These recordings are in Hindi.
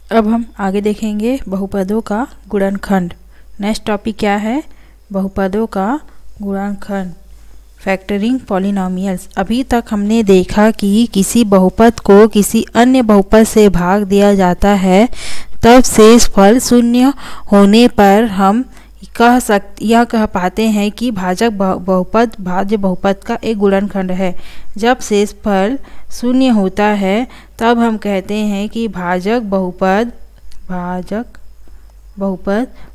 अब हम आगे देखेंगे बहुपदों का गुणनखंड। नेक्स्ट टॉपिक क्या है? बहुपदों का गुणनखंड, फैक्टरिंग पॉलिनोमियल्स। अभी तक हमने देखा कि किसी बहुपद को किसी अन्य बहुपद से भाग दिया जाता है, तब शेष फल शून्य होने पर हम कह पाते हैं कि भाजक बहुपद भाज्य बहुपद का एक गुणनखंड है। जब शेष फल शून्य होता है तब हम कहते हैं कि भाजक बहुपद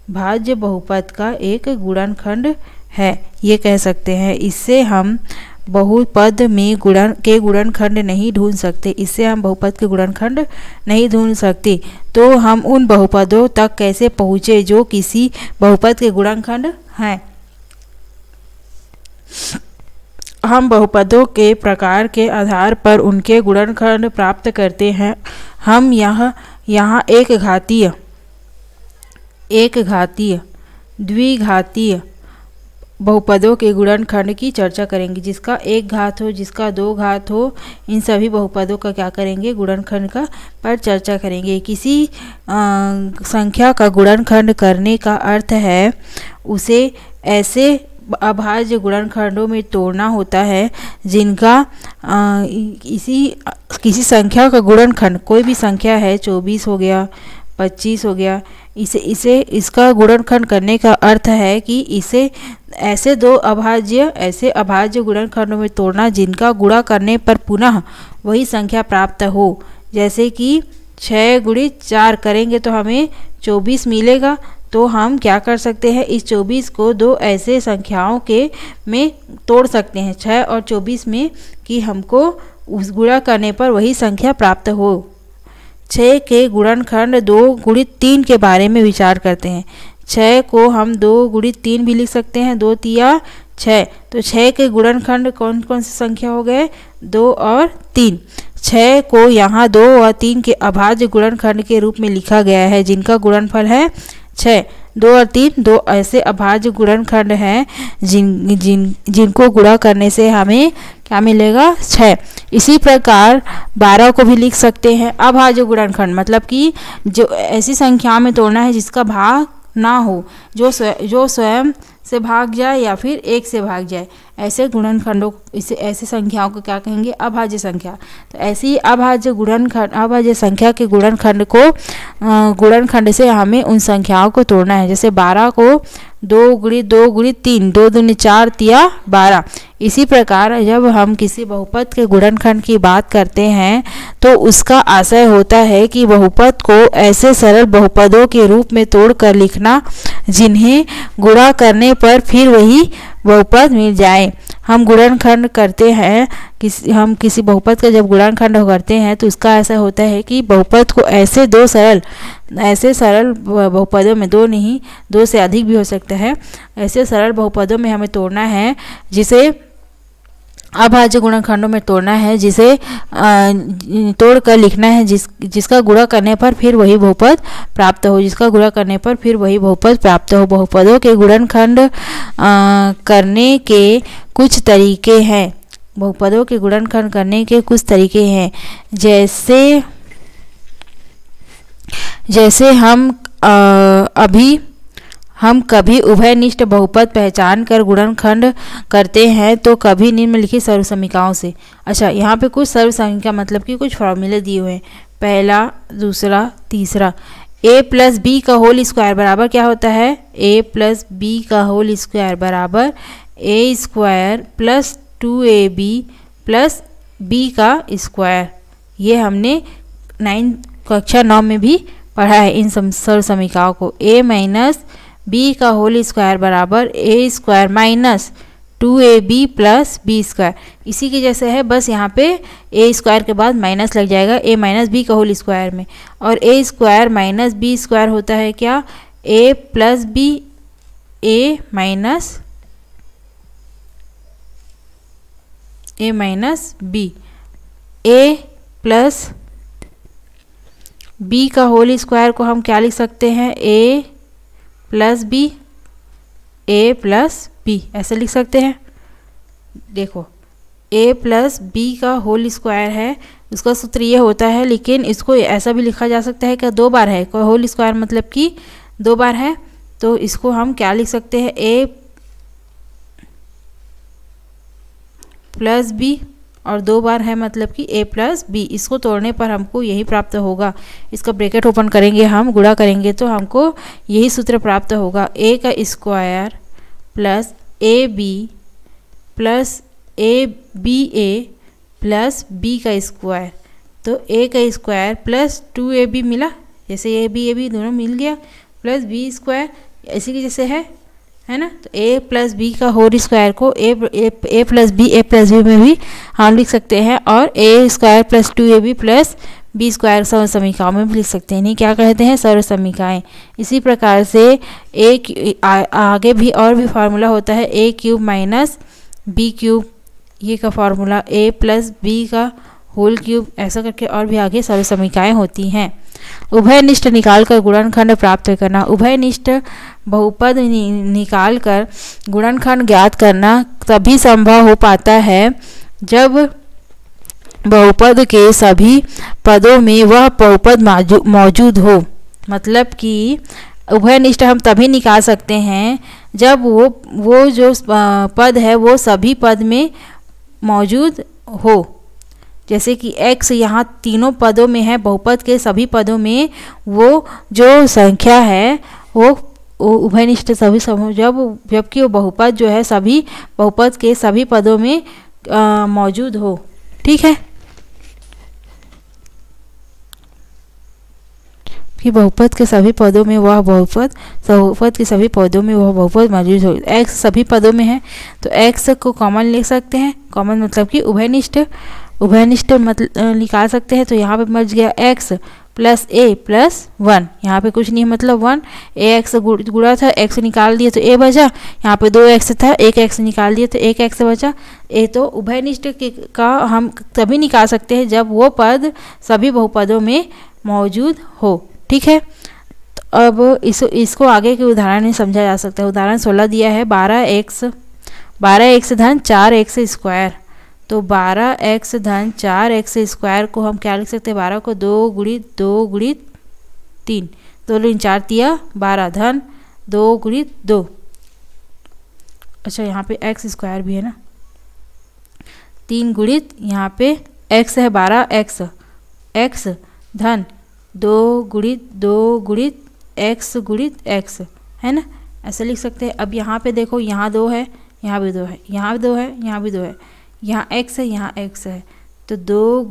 भाज्य बहुपद का एक गुणनखंड है, ये कह सकते हैं। इससे हम बहुपद में गुणनखंड नहीं ढूंढ सकते, इससे हम बहुपद के गुणनखंड नहीं ढूंढ सकते। तो हम उन बहुपदों तक कैसे पहुँचे जो किसी बहुपद के गुणनखंड हैं? हम बहुपदों के प्रकार के आधार पर उनके गुणनखंड प्राप्त करते हैं। हम यहाँ एक घातीय द्विघातीय बहुपदों के गुणनखंड की चर्चा करेंगे। जिसका एक घात हो, जिसका दो घात हो, इन सभी बहुपदों का क्या करेंगे? गुणनखंड का पर चर्चा करेंगे। किसी संख्या का गुणनखंड करने का अर्थ है उसे ऐसे अभाज्य गुणनखंडों में तोड़ना होता है जिनका किसी संख्या का गुणनखंड, कोई भी संख्या है, 24 हो गया, 25 हो गया, इसका गुणनखंड करने का अर्थ है कि इसे ऐसे अभाज्य गुणनखंडों में तोड़ना जिनका गुणा करने पर पुनः वही संख्या प्राप्त हो। जैसे कि 6 × 4 करेंगे तो हमें 24 मिलेगा। तो हम क्या कर सकते हैं? इस 24 को दो ऐसे संख्याओं के में तोड़ सकते हैं, 6 और 24 में, कि हमको उस गुणा करने पर वही संख्या प्राप्त हो। 6 के गुणनखंड 2 × 3 के बारे में विचार करते हैं। 6 को हम 2 × 3 भी लिख सकते हैं, 2 तिया 6। तो 6 के गुणनखंड कौन कौन सी संख्या हो गए? 2 और 3। 6 को यहाँ 2 और 3 के अभाज्य गुणनखंड के रूप में लिखा गया है, जिनका गुणनफल है 6। 2 और 3 दो ऐसे अभाज्य गुणनखंड हैं जिनको गुणा करने से हमें क्या मिलेगा? 6। इसी प्रकार 12 को भी लिख सकते हैं अभाज्य गुणनखंड, मतलब कि जो ऐसी संख्या में तोड़ना है जिसका भाग ना हो, जो स्वयं से भाग जाए या फिर 1 से भाग जाए। ऐसे गुणनखंडों, ऐसे संख्याओं को क्या कहेंगे? अभाज्य संख्या। तो ऐसी अभाज्य संख्या के गुणनखंड से हमें उन संख्याओं को तोड़ना है। जैसे 12 को 2 × 2 × 3, 2 दूनी 4 तिया 12। इसी प्रकार जब हम किसी बहुपद के गुणनखंड की बात करते हैं तो उसका आशय होता है कि बहुपद को ऐसे सरल बहुपदों के रूप में तोड़कर लिखना जिन्हें गुणा करने पर फिर वही बहुपद मिल जाए। हम गुणनखंड करते हैं, हम किसी बहुपद का जब गुणनखंड करते हैं तो उसका ऐसा होता है कि बहुपद को ऐसे सरल बहुपदों में, 2 नहीं, 2 से अधिक भी हो सकता है, ऐसे सरल बहुपदों में हमें तोड़ना है, जिसे अभाज्य गुणनखंडों में तोड़ना है, जिसे तोड़कर लिखना है जिसका गुणा करने पर फिर वही बहुपद प्राप्त हो, बहुपदों के गुणनखंड करने के कुछ तरीके हैं। बहुपदों के गुणनखंड करने के कुछ तरीके हैं, जैसे हम कभी उभयनिष्ठ बहुपद पहचान कर गुणनखंड करते हैं तो कभी निम्नलिखित सर्वसमीकाओं से। अच्छा, यहाँ पे कुछ सर्वसमीका मतलब कि कुछ फॉर्मूले दिए हुए हैं। पहला, दूसरा, तीसरा। a + b का होल स्क्वायर बराबर क्या होता है? a + b का होल स्क्वायर बराबर a² + 2ab + b का स्क्वायर। ये हमने कक्षा 9 में भी पढ़ा है इन सर्वसमीकाओं को। a - b का होल स्क्वायर बराबर a² - 2ab + b²। इसी के जैसे है, बस यहाँ पे a² के बाद माइनस लग जाएगा a - b का होल स्क्वायर में, और a² - b² होता है क्या? a + b, a - b। a + b का होल स्क्वायर को हम क्या लिख सकते हैं? a + b, a + b, ऐसे लिख सकते हैं। देखो ए प्लस बी का होल स्क्वायर है, उसका सूत्र ये होता है, लेकिन इसको ऐसा भी लिखा जा सकता है कि 2 बार है, होल स्क्वायर मतलब कि 2 बार है, तो इसको हम क्या लिख सकते हैं, ए प्लस बी, और 2 बार है मतलब कि ए प्लस बी। इसको तोड़ने पर हमको यही प्राप्त होगा। इसका ब्रैकेट ओपन करेंगे, हम गुणा करेंगे तो हमको यही सूत्र प्राप्त होगा, ए का square plus A B plus A B A plus B का स्क्वायर। तो ए का स्क्वायर प्लस 2ab मिला, जैसे ए बी दोनों मिल गया, प्लस बी स्क्वायर इसी के जैसे है ना। तो ए प्लस बी का होल स्क्वायर को ए प्लस बी में भी हम लिख सकते हैं, और a square plus 2ab plus B square सर्व समीकरणों में भी लिख सकते हैं। नहीं, क्या कहते हैं, सर्व समीकरण। इसी प्रकार से आगे भी और भी फार्मूला होता है, ए क्यूब माइनस बी क्यूब, ये का फार्मूला ए प्लस बी का होल क्यूब, ऐसा करके और भी आगे सर्व समीकरणें होती हैं। उभयनिष्ठ निकाल कर गुणनखंड प्राप्त करना। उभयनिष्ठ बहुपद निकाल कर गुणनखंड ज्ञात करना तभी संभव हो पाता है जब बहुपद के सभी पदों में वह बहुपद मौजूद हो। मतलब कि उभयनिष्ठ हम तभी निकाल सकते हैं जब वो जो पद है वो सभी पद में मौजूद हो। जैसे कि x यहाँ तीनों पदों में है, बहुपद के सभी पदों में वो जो संख्या है वो उभयनिष्ठ सभी जबकि वो बहुपद जो है सभी बहुपद के सभी पदों में मौजूद हो। ठीक है, कि बहुपद के सभी पदों में वह बहुपद के सभी पदों में वह बहुपद मौजूद हो। x सभी पदों में है तो x को कॉमन ले सकते हैं, कॉमन मतलब कि उभयनिष्ठ मतलब निकाल सकते हैं। तो यहाँ पे बच गया x प्लस a प्लस 1, यहाँ पे कुछ नहीं मतलब 1, ax गुणा था, x निकाल दिए तो a बचा, यहाँ पे 2x था, 1x निकाल दिए तो 1x बचा। ए तो उभयनिष्ठ का हम तभी निकाल सकते हैं जब वो पद सभी बहुपदों में मौजूद हो। ठीक है, तो अब इसको आगे के उदाहरण में समझा जा सकता है। उदाहरण 16 दिया है, 12x धन 4x स्क्वायर। तो 12x धन 4x स्क्वायर को हम क्या लिख सकते हैं, 12 को 2 गुणित 3, 2 गुणित 4 दिया 12 धन 2 गुणित 2। अच्छा, यहाँ पे x स्क्वायर भी है ना, 3 गुणित यहाँ पे x है 12x, x धन 2 गुणित x गुणित x, है ना, ऐसे लिख सकते हैं। अब यहाँ पे देखो, यहाँ 2 है, यहाँ भी 2 है, यहाँ भी 2 है, यहाँ भी 2 है, यहाँ x है, यहाँ x है, तो 2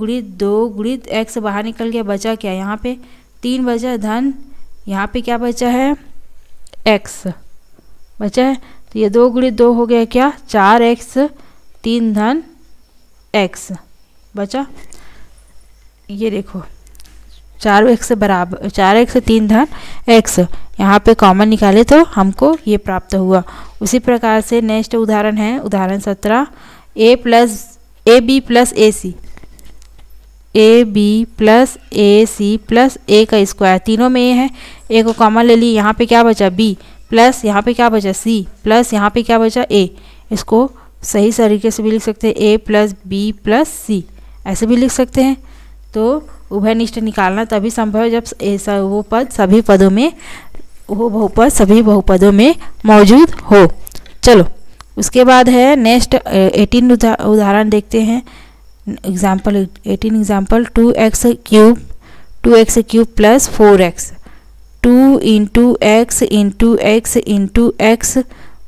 गुणित x बाहर निकल गया, बचा क्या, यहाँ पे 3 बचा, धन यहाँ पे क्या बचा है, x बचा है। तो ये 2 गुणित 2 हो गया क्या, 4x, 3 धन x बचा। ये देखो 4x बराबर 4x 3 धन x, यहाँ पे कॉमन निकाले तो हमको ये प्राप्त हुआ। उसी प्रकार से नेक्स्ट उदाहरण है, उदाहरण 17, a B plus a c plus a का स्क्वायर। तीनों में ए है, ए को कॉमन ले ली, यहाँ पे क्या बचा b प्लस यहाँ पे क्या बचा c प्लस यहाँ पे क्या बचा a। इसको सही तरीके से भी लिख सकते हैं, a प्लस बी प्लस सी, ऐसे भी लिख सकते हैं। तो उभयनिष्ठ निकालना तभी संभव है जब वो पद सभी पदों में, वो बहुपद सभी बहुपदों में मौजूद हो। चलो, उसके बाद है नेक्स्ट 18 उदाहरण देखते हैं। Example 18 example 2x cube plus 4x, 2 into x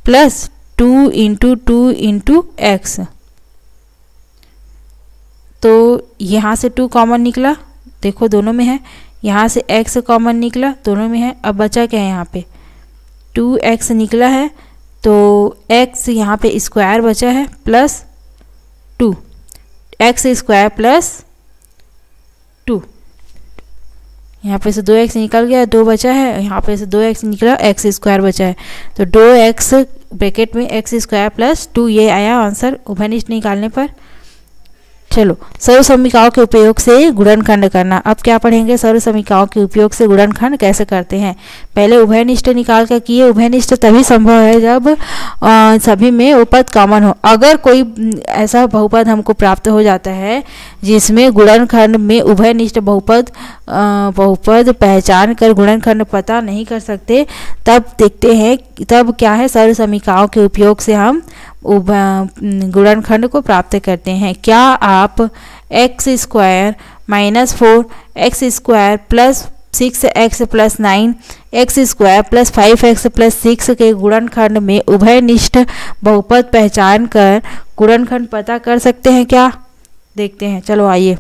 plus 2 into x। तो यहाँ से 2 कॉमन निकला, देखो दोनों में है, यहाँ से x कॉमन निकला, दोनों में है। अब बचा क्या है, यहाँ पे 2x निकला है, तो x यहाँ पे स्क्वायर बचा है प्लस 2, x स्क्वायर प्लस 2, यहाँ पे से 2x निकल गया, 2 बचा है, यहाँ पे से 2x निकला, x स्क्वायर बचा है। तो 2x ब्रैकेट में x स्क्वायर प्लस 2, ये आया आंसर उभयनिष्ठ निकालने पर। चलो सर्वसमीकाओं के उपयोग से गुणनखंड करना। अब क्या पढ़ेंगे, सर्वसमीकाओं के उपयोग से गुणनखंड कैसे करते हैं। पहले उभयनिष्ठ निकाल कर किए। उभयनिष्ठ तभी संभव है जब सभी में उपपद कॉमन हो। अगर कोई ऐसा बहुपद हमको प्राप्त हो जाता है जिसमें गुणनखंड में उभयनिष्ठ बहुपद पहचान कर गुणनखंड पता नहीं कर सकते, तब देखते हैं तब क्या है, सर्वसमीकाओं के उपयोग से हम गुणनखंड को प्राप्त करते हैं। क्या आप x square minus 4x square plus 6x plus 9x square plus 5x plus 6 के गुणनखंड में उभयनिष्ठ बहुपद पहचान कर गुणनखंड पता कर सकते हैं क्या? देखते हैं। चलो आइए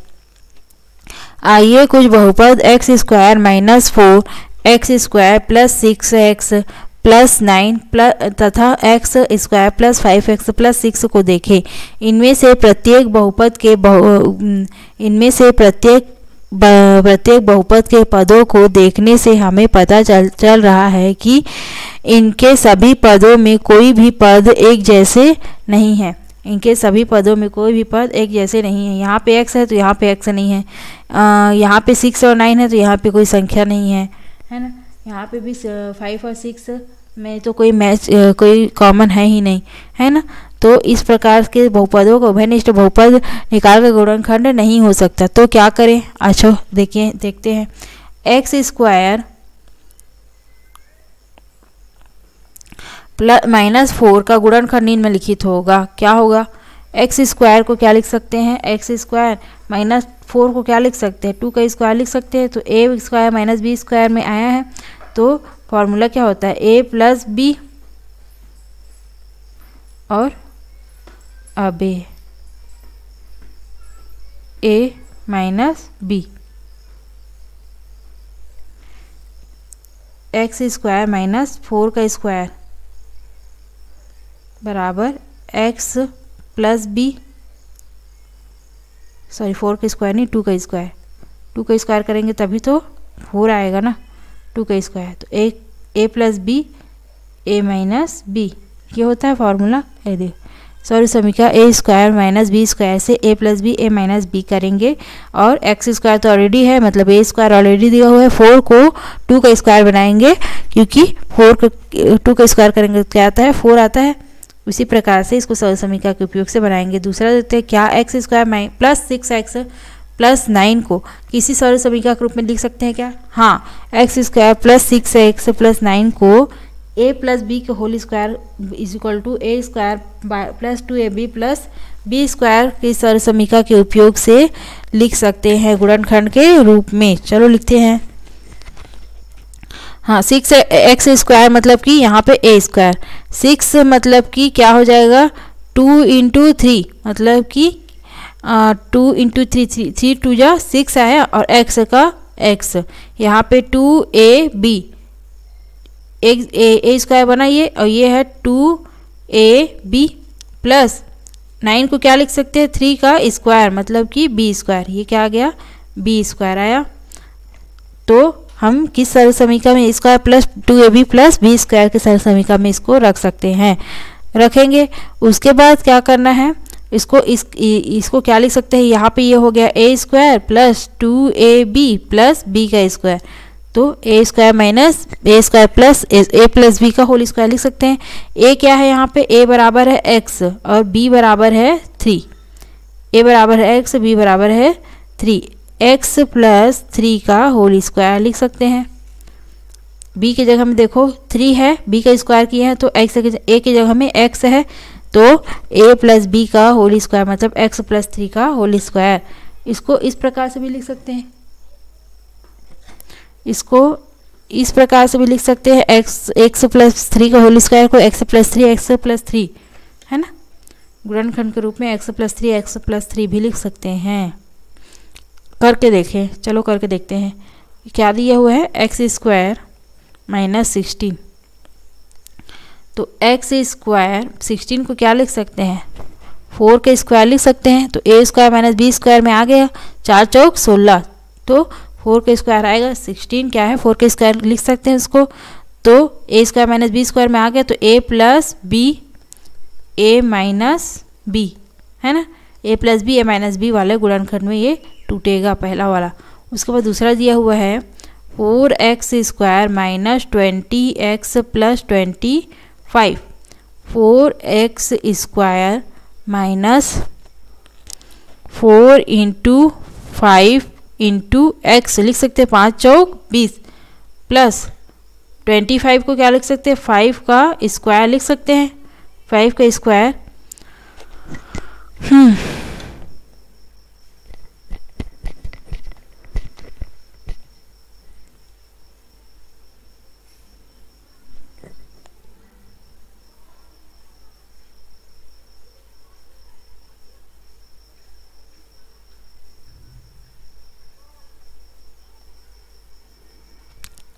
कुछ बहुपद x square minus 4x square plus 6x plus 9 तथा x square plus 5x plus 6 को देखें। इनमें से प्रत्येक बहुपद के पदों को देखने से हमें पता चल रहा है कि इनके सभी पदों में कोई भी पद एक जैसे नहीं है। इनके सभी पदों में कोई भी पद एक जैसे नहीं है। यहाँ पे x है तो यहाँ पे x नहीं है, यहाँ पे 6 और 9 है तो यहाँ पे कोई संख्या नहीं है, है ना। यहाँ पे भी 5 और 6 में तो कोई कॉमन है ही नहीं, है ना। तो इस प्रकार के बहुपदों को उभयनिष्ठ बहुपद निकाल कर गुणनखंड नहीं हो सकता। तो क्या करें? अच्छा देखते हैं। एक्स स्क्वायर प्लस माइनस 4 का गुणनखंड निम्नलिखित होगा। क्या होगा? एक्स स्क्वायर को क्या लिख सकते हैं? एक्स स्क्वायर माइनस 4 को क्या लिख सकते हैं? 2 का स्क्वायर लिख सकते हैं। तो a square minus B square में आया है, तो फॉर्मूला क्या होता है? ए प्लस बी और अब a minus b. X square minus 4 का स्क्वायर बराबर एक्स प्लस बी, सॉरी 4 का स्क्वायर नहीं, 2 का स्क्वायर। 2 का स्क्वायर करेंगे तभी तो 4 आएगा ना, 2 का स्क्वायर। तो ए प्लस बी ए माइनस बी, ये होता है फॉर्मूला। ये देख सर्वसमीका ए स्क्वायर माइनस बी स्क्वायर से ए प्लस बी ए माइनस बी करेंगे। और एक्स स्क्वायर तो ऑलरेडी है, मतलब ए स्क्वायर ऑलरेडी दिया हुआ है। 4 को 2 का स्क्वायर बनाएंगे, क्योंकि 4 को 2 का स्क्वायर करेंगे तो क्या आता है? 4 आता है। उसी प्रकार से इसको सर्वसमीका के उपयोग से बनाएंगे। दूसरा देखते हैं, क्या x square plus 6x plus 9 को किसी सर्वसमीका के रूप में लिख सकते हैं क्या? हाँ, x square plus 6x plus 9 को ए प्लस बी के whole square is equal to A square plus 2ab plus B square की सर्वसमीका के उपयोग से लिख सकते हैं गुणनखंड के रूप में। चलो लिखते हैं। हाँ, 6x स्क्वायर मतलब कि यहाँ पे ए स्क्वायर, 6 मतलब कि क्या हो जाएगा? 2 इंटू 3 मतलब कि 2 इंटू 3 3 2 जा 6 आया, और x का x यहाँ पे 2ab ए स्क्वायर बना ये, और ये है 2ab प्लस 9 को क्या लिख सकते हैं? 3 का स्क्वायर मतलब कि b स्क्वायर, ये क्या आ गया? b स्क्वायर आया। तो हम किस सर्वसमीका में square plus 2ab plus B square के सर्वसमीका में इसको रख सकते हैं, रखेंगे। उसके बाद क्या करना है? इसको क्या लिख सकते हैं? यहाँ पे ये हो गया a square plus 2ab plus B का स्क्वायर। तो a square minus a square plus a plus B का होल स्क्वायर लिख सकते हैं। ए क्या है यहाँ पे? ए बराबर है x और b बराबर है 3। ए बराबर है x, b बराबर है 3। x प्लस 3 का होल स्क्वायर लिख सकते हैं। b की जगह में देखो 3 है, b का स्क्वायर किया है, तो x a की जगह में x है, तो a प्लस b का होल स्क्वायर मतलब x प्लस 3 का होल स्क्वायर। इसको इस प्रकार से भी लिख सकते हैं, इसको इस प्रकार से भी लिख सकते हैं। x प्लस 3 का होल स्क्वायर को x प्लस 3 है ना, गुणनखंड के रूप में x प्लस 3 भी लिख सकते हैं। करके देखें, चलो करके देखते हैं। क्या दिया हुआ है? X square minus 16। तो एक्स स्क्वायर 16 को क्या लिख सकते हैं? 4 के स्क्वायर लिख सकते हैं। तो a square minus B square में आ गया, 4 चौक 16, तो 4 के स्क्वायर आएगा। 16 क्या है? 4 के स्क्वायर लिख सकते हैं इसको। तो a square minus B square में आ गया, तो ए प्लस बी ए माइनस बी, है ना। ए प्लस बी ए माइनस बी वाले गुणनखंड में ये टूटेगा, पहला वाला। उसके बाद दूसरा दिया हुआ है 4x² minus 20x plus 25। 4x² minus 4 into 5 into x लिख सकते हैं 5 चौक 20 प्लस 25 को क्या लिख सकते हैं 5 का स्क्वायर लिख सकते हैं, 5 का स्क्वायर।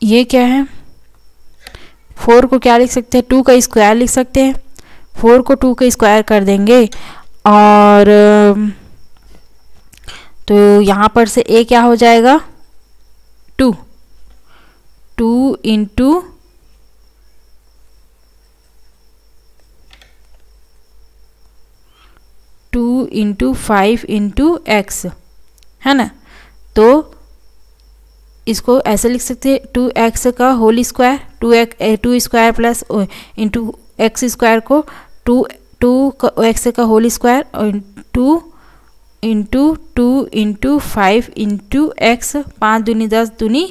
ये क्या है, 4 को क्या लिख सकते हैं 2 का स्क्वायर लिख सकते हैं, 4 को 2 का स्क्वायर कर देंगे और तो यहाँ पर से a क्या हो जाएगा 2 इंटू 2 इंटू 5 इंटू x है ना। तो इसको ऐसे लिख सकते हैं 2x का whole square, 2 square plus into x square को 2x का होल स्क्वायर और 2 इंटू 5 इंटू x, 5 दूनी 10 दूनी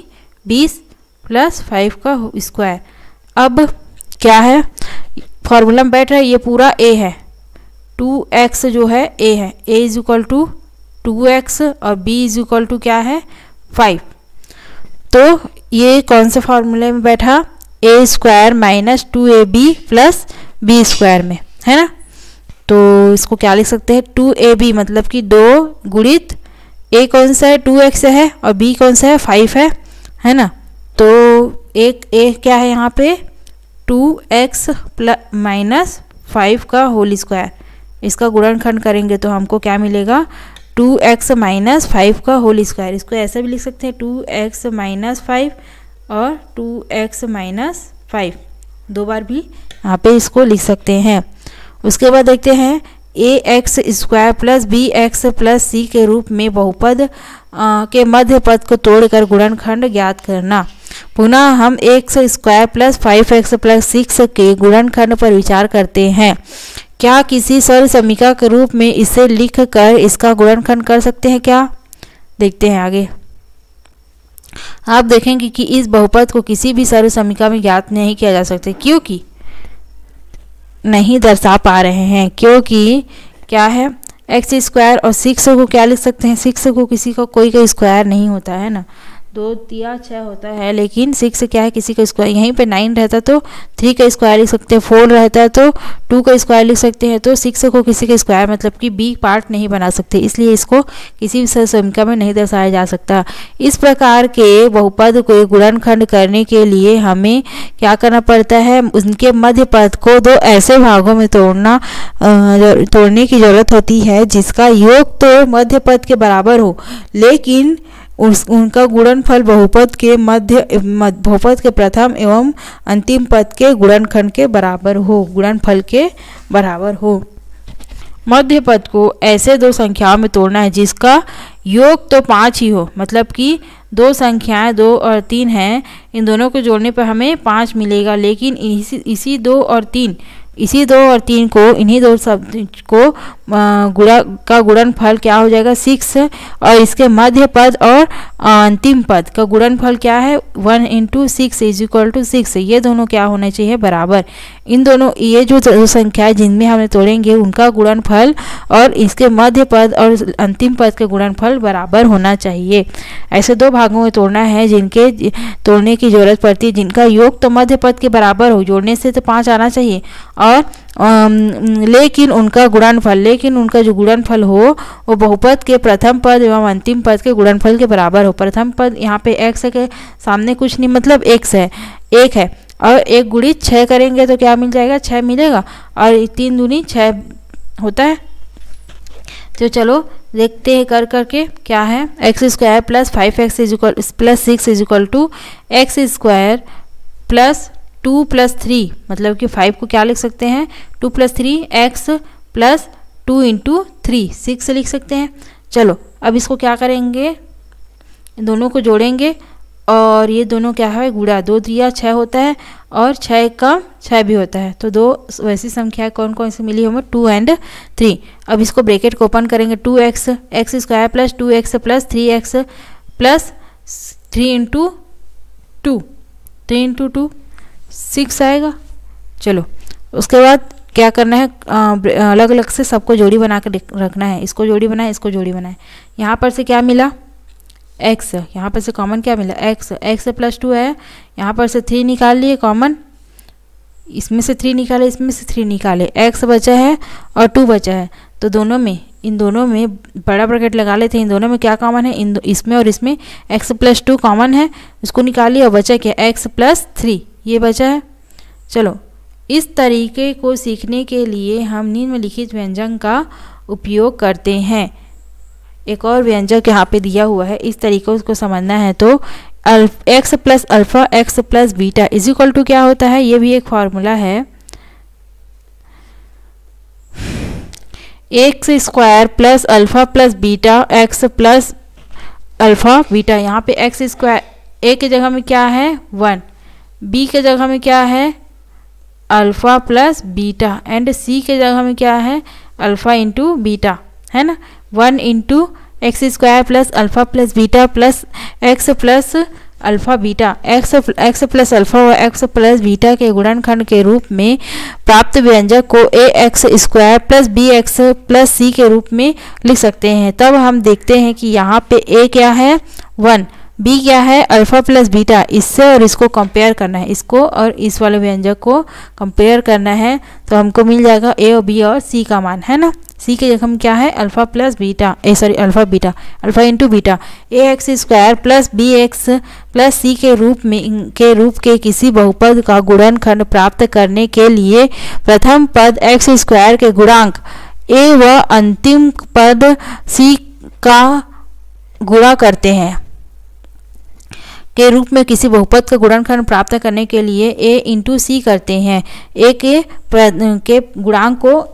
20 प्लस 5 का स्क्वायर। अब क्या है फॉर्मूला में बैठ रहा है, ये पूरा a है, 2x जो है a है, a is equal to 2x और b इज इक्वल टू क्या है 5। तो ये कौन से फॉर्मूले में बैठा, a² minus 2ab plus b² में, है ना। तो इसको क्या लिख सकते हैं 2ab मतलब कि 2 गुणित a कौन सा है 2x है और b कौन सा है 5 है ना। तो एक a क्या है यहाँ पे 2x प्लस माइनस 5 का होल स्क्वायर, इसका गुणनखंड करेंगे तो हमको क्या मिलेगा 2x माइनस 5 का होल स्क्वायर। इसको ऐसे भी लिख सकते हैं 2x माइनस 5 और 2x माइनस 5, 2 बार भी यहाँ पे इसको लिख सकते हैं। उसके बाद देखते हैं ax² plus bx plus c के रूप में बहुपद के मध्य पद को तोड़कर गुणनखंड ज्ञात करना। पुनः हम x² प्लस 5x प्लस 6 के गुणनखंड पर विचार करते हैं। क्या किसी सरल समीकरण के रूप में इसे लिख कर इसका गुणनखंड कर सकते हैं क्या, देखते हैं आगे। आप देखेंगे कि इस बहुपद को किसी भी सरल समीकरण में ज्ञात नहीं किया जा सकता, क्योंकि नहीं दर्शा पा रहे हैं, क्योंकि क्या है x² और 6 को क्या लिख सकते हैं, 6 को किसी का कोई का स्क्वायर नहीं होता है ना, 2 3 6 होता है, लेकिन 6 क्या है किसी का स्क्वायर, यहीं पे 9 रहता तो 3 का स्क्वायर लिख सकते हैं, 4 रहता है तो 2 का स्क्वायर लिख सकते हैं। तो 6 को किसी का स्क्वायर मतलब कि बी पार्ट नहीं बना सकते, इसलिए इसको किसी भी सरल समीकरण में नहीं दर्शाया जा सकता। इस प्रकार के बहुपद को गुणनखंड करने के लिए हमें क्या करना पड़ता है, उनके मध्य पद को 2 ऐसे भागों में तोड़ने की जरूरत होती है जिसका योग तो मध्य पद के बराबर हो, लेकिन उनका गुणनफल बहुपद के प्रथम एवं अंतिम पद के गुणनखंड के बराबर हो, गुणनफल के बराबर हो। मध्य पद को ऐसे 2 संख्याओं में तोड़ना है जिसका योग तो 5 ही हो, मतलब कि 2 संख्याएं 2 और 3 हैं, इन दोनों को जोड़ने पर हमें 5 मिलेगा, लेकिन इसी 2 और 3 को इन्हीं 2 शब्द को गुणनफल क्या हो जाएगा 6, और इसके मध्य पद और अंतिम पद का गुणनफल क्या है 1 इंटू 6 इज इक्वल टू 6। ये दोनों क्या होने चाहिए बराबर। इन दोनों ये जो संख्या है जिनमें हमने तोड़ेंगे उनका गुणनफल और इसके मध्य पद और अंतिम पद के गुणनफल बराबर होना चाहिए। ऐसे 2 भागों में तोड़ना है जिनके तोड़ने की जरूरत पड़ती है, जिनका योग तो मध्य पद के बराबर हो, जोड़ने से तो 5 आना चाहिए, और लेकिन उनका जो गुणनफल हो वो बहुपद के प्रथम पद एवं अंतिम पद के गुणनफल के बराबर हो। प्रथम पद यहाँ पे x के सामने कुछ नहीं, मतलब x है, 1 है, और 1 गुणित 6 करेंगे तो क्या मिल जाएगा 6 मिलेगा, और 3 दूनी 6 होता है। तो चलो देखते हैं करके क्या है, x² plus 5x plus 6 is equal to x² plus 2 plus 3, मतलब कि 5 को क्या लिख सकते हैं 2 प्लस 3 x प्लस 2 इंटू 3 6 लिख सकते हैं। चलो अब इसको क्या करेंगे, इन दोनों को जोड़ेंगे और ये दोनों क्या है गुणा, 2 3 6 होता है और 6 का 6 भी होता है। तो दो वैसी संख्याएं कौन कौन सी मिली हमें, 2 और 3। अब इसको ब्रैकेट को ओपन करेंगे, 2x x square plus 2x plus 3x plus 3 into 2 3 into 2 6 आएगा। चलो उसके बाद क्या करना है, अलग अलग से सबको जोड़ी बना कर रखना है। इसको जोड़ी बनाए, इसको जोड़ी बनाए। यहाँ पर से क्या मिला x, यहाँ पर से कॉमन क्या मिला x प्लस 2 है। यहाँ पर से 3 निकाल लिए कॉमन, इसमें से 3 निकाले, इसमें से 3 निकाले, x बचा है और 2 बचा है। तो दोनों में, इन दोनों में बड़ा ब्रैकेट लगा लेते हैं। इन दोनों में क्या कॉमन है, इसमें और इसमें x प्लस 2 कॉमन है, इसको निकालिए और बचा क्या x प्लस 3 ये बचा है। चलो इस तरीके को सीखने के लिए हम निम्नलिखित व्यंजन का उपयोग करते हैं। एक और व्यंजक यहाँ पे दिया हुआ है, इस तरीके को समझना है तो x plus alpha x plus beta is equal to क्या होता है, ये भी एक फार्मूला है, X square plus alpha plus beta x plus alpha beta. यहाँ पे एक्स स्क्वायर a की जगह में क्या है 1, b के जगह में क्या है alpha plus beta and c के जगह में क्या है अल्फ़ा इंटू बीटा, है ना। 1 into x square plus alpha plus beta plus x plus alpha beta, x plus alpha और एक्स प्लस बीटा के गुणनखंड के रूप में प्राप्त व्यंजक को a x square plus b x plus c के रूप में लिख सकते हैं। तब हम देखते हैं कि यहाँ पे ए क्या है 1, बी क्या है अल्फ़ा प्लस बीटा, इससे और इसको कंपेयर करना है, इसको और इस वाले व्यंजक को कंपेयर करना है। तो हमको मिल जाएगा ए और बी और सी का मान, है ना। सी के जगह क्या है alpha plus beta, alpha beta, alpha into beta, a x square plus b x plus c के रूप के किसी बहुपद का गुणनखंड प्राप्त करने के लिए प्रथम पद एक्स स्क्वायर के गुणांक ए व अंतिम पद सी का गुणा करते हैं के रूप में किसी बहुपद का गुणनखंड प्राप्त करने के लिए ए इंटू सी करते हैं। ए के गुणांक को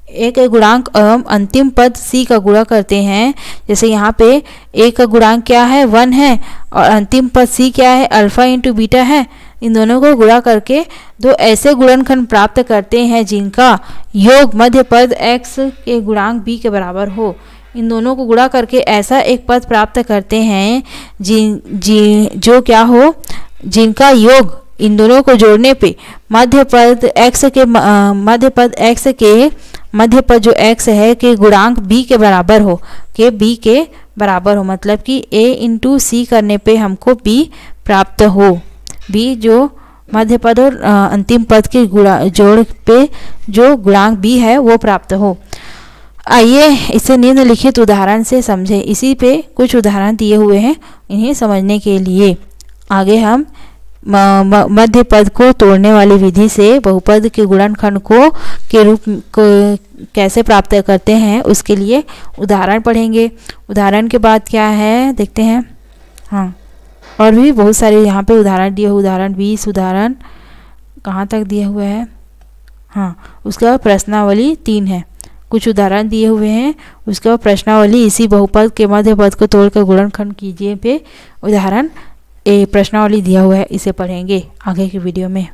ए के गुणांक एवं अंतिम पद सी का गुणा करते हैं। जैसे यहाँ पे ए का गुणांक क्या है 1 है और अंतिम पद सी क्या है अल्फ़ा इंटू बीटा है। इन दोनों को गुणा करके दो ऐसे गुणनखंड प्राप्त करते हैं जिनका योग मध्य पद x के गुणांक b के बराबर हो। इन दोनों को गुणा करके ऐसा एक पद प्राप्त करते हैं जो क्या हो, जिनका योग इन दोनों को जोड़ने पे मध्य पद जो x है के गुणांक b के बराबर हो, मतलब कि a इंटू सी करने पे हमको b प्राप्त हो, b जो मध्य पद और अंतिम पद के जोड़ पे जो गुणांक b है वो प्राप्त हो। आइए इसे निम्नलिखित उदाहरण से समझें। इसी पे कुछ उदाहरण दिए हुए हैं, इन्हें समझने के लिए आगे हम मध्य पद को तोड़ने वाली विधि से बहुपद के गुणनखंड के रूप को कैसे प्राप्त करते हैं उसके लिए उदाहरण पढ़ेंगे। उदाहरण के बाद क्या है देखते हैं। हाँ, और भी बहुत सारे यहाँ पे उदाहरण दिए हुए, उदाहरण 20 उदाहरण कहाँ तक दिए हुए हैं। हाँ, उसका प्रश्नावली 3 है, कुछ उदाहरण दिए हुए हैं, उसका प्रश्नावली इसी बहुपद के मध्य पद को तोड़कर गुणनखंड कीजिए पे उदाहरण प्रश्नावली दिया हुआ है, इसे पढ़ेंगे आगे की वीडियो में।